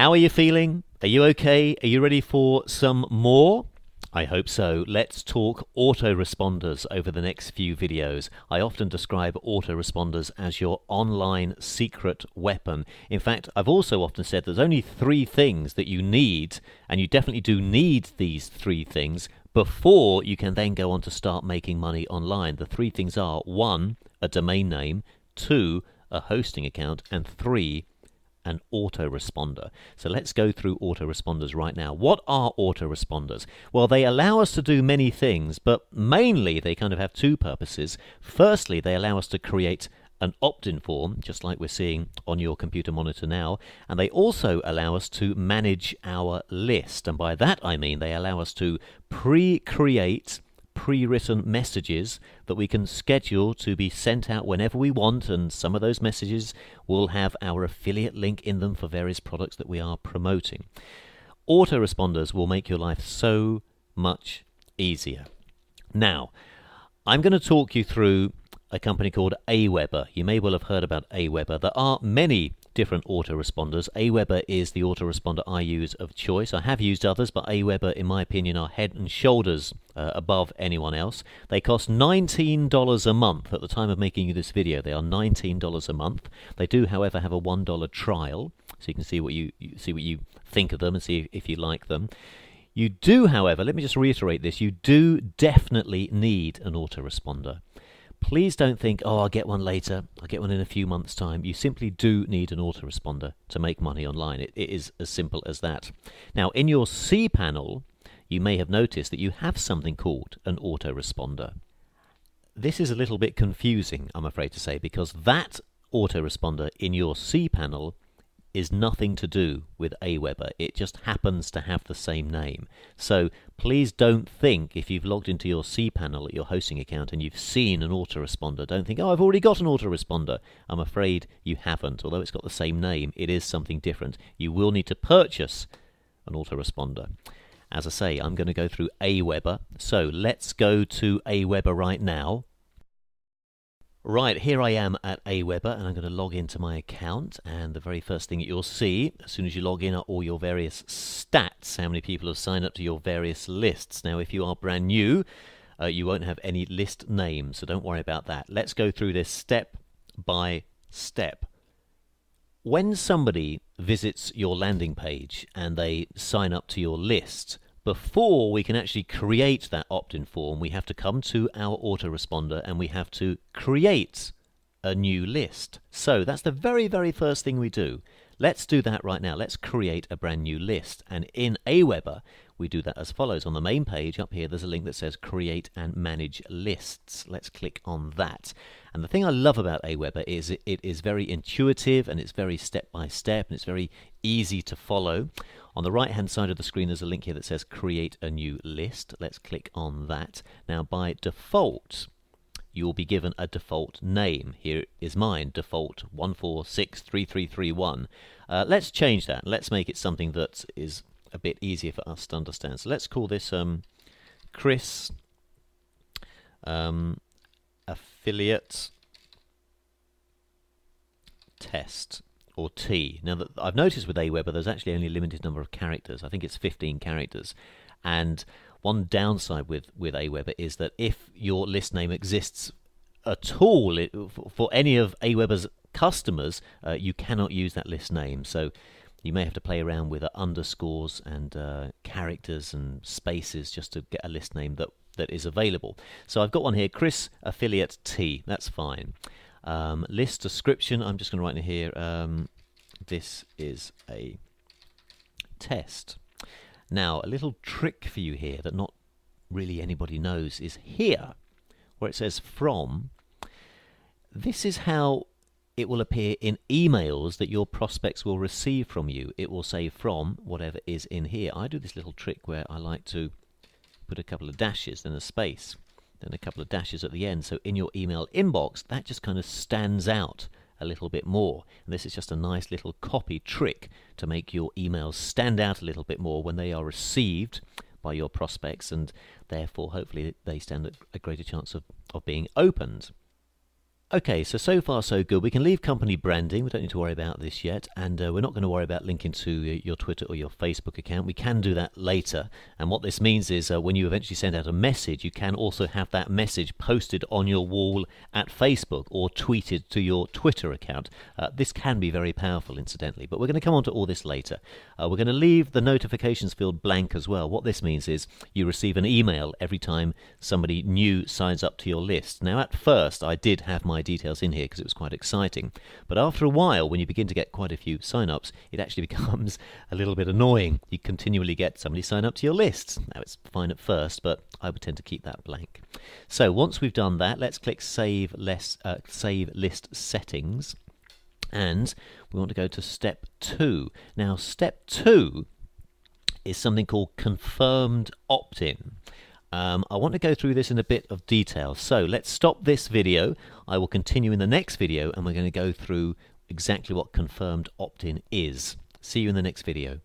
How are you feeling? Are you okay? Are you ready for some more? I hope so. Let's talk autoresponders over the next few videos. I often describe autoresponders as your online secret weapon. In fact, I've also often said there's only 3 things that you need, and you definitely do need these 3 things before you can then go on to start making money online. The 3 things are 1, a domain name, 2, a hosting account, and 3, an autoresponder. So let's go through autoresponders right now. What are autoresponders? Well, they allow us to do many things, but mainly they kind of have 2 purposes. Firstly, they allow us to create an opt-in form, just like we're seeing on your computer monitor now, and they also allow us to manage our list. And by that I mean they allow us to pre-create pre-written messages that we can schedule to be sent out whenever we want, and some of those messages will have our affiliate link in them for various products that we are promoting. Autoresponders will make your life so much easier. Now, I'm going to talk you through a company called Aweber. You may well have heard about Aweber. There are many different autoresponders. Aweber is the autoresponder I use of choice. I have used others, but Aweber, in my opinion, are head and shoulders above anyone else. They cost $19 a month. At the time of making you this video, they are $19 a month. They do, however, have a $1 trial, so you can see what you think of them and see if you like them. You do, however, let me just reiterate this, you do definitely need an autoresponder. Please don't think, oh, I'll get one later, I'll get one in a few months' time. You simply do need an autoresponder to make money online. It is as simple as that. Now, in your cPanel, you may have noticed that you have something called an autoresponder. This is a little bit confusing, I'm afraid to say, because that autoresponder in your cPanel is nothing to do with Aweber. It just happens to have the same name. So please don't think, if you've logged into your cPanel at your hosting account and you've seen an autoresponder, don't think, oh, I've already got an autoresponder. I'm afraid you haven't. Although it's got the same name, it is something different. You will need to purchase an autoresponder. As I say, I'm going to go through Aweber. So let's go to Aweber right now. Right, here I am at Aweber, and I'm going to log into my account, and the very first thing that you'll see as soon as you log in are all your various stats, how many people have signed up to your various lists. Now, if you are brand new, you won't have any list names, so don't worry about that. Let's go through this step by step. When somebody visits your landing page and they sign up to your list, before we can actually create that opt-in form, we have to come to our autoresponder and we have to create a new list. So that's the very, very first thing we do. Let's do that right now. Let's create a brand new list. And in Aweber, we do that as follows. On the main page up here, there's a link that says Create and Manage Lists. Let's click on that. And the thing I love about Aweber is it is very intuitive, and it's very step-by-step, and it's very easy to follow. On the right-hand side of the screen, there's a link here that says Create a New List. Let's click on that. Now, by default, you will be given a default name. Here is mine, default 1463331. Let's change that. Let's make it something that is a bit easier for us to understand. So let's call this Chris Affiliate Test, or T. Now, I've noticed with Aweber there's actually only a limited number of characters. I think it's 15 characters. And one downside with Aweber is that if your list name exists at all for any of Aweber's customers, you cannot use that list name. So you may have to play around with underscores and characters and spaces just to get a list name that is available. So I've got one here, Chris Affiliate T. That's fine. List description, I'm just going to write in here, this is a test. Now, a little trick for you here that not really anybody knows is here, where it says from. This is how it will appear in emails that your prospects will receive from you. It will say from whatever is in here. I do this little trick where I like to put a couple of dashes, then a space, then a couple of dashes at the end. So in your email inbox, that just kind of stands out a little bit more. And this is just a nice little copy trick to make your emails stand out a little bit more when they are received by your prospects, and therefore hopefully they stand a greater chance of being opened. Okay, so far so good. We can leave company branding. We don't need to worry about this yet, and we're not going to worry about linking to your Twitter or your Facebook account. We can do that later, and what this means is when you eventually send out a message, you can also have that message posted on your wall at Facebook or tweeted to your Twitter account. This can be very powerful, incidentally, but we're going to come on to all this later. We're going to leave the notifications field blank as well. What this means is you receive an email every time somebody new signs up to your list. Now, at first, I did have my details in here because it was quite exciting, but after a while, when you begin to get quite a few sign-ups, it actually becomes a little bit annoying. You continually get somebody sign up to your list. Now, it's fine at first, but I would tend to keep that blank. So once we've done that, let's click Save List Settings, and we want to go to Step 2. Now, Step 2 is something called Confirmed Opt-in. I want to go through this in a bit of detail, so let's stop this video. I will continue in the next video, and we're going to go through exactly what confirmed opt-in is. See you in the next video.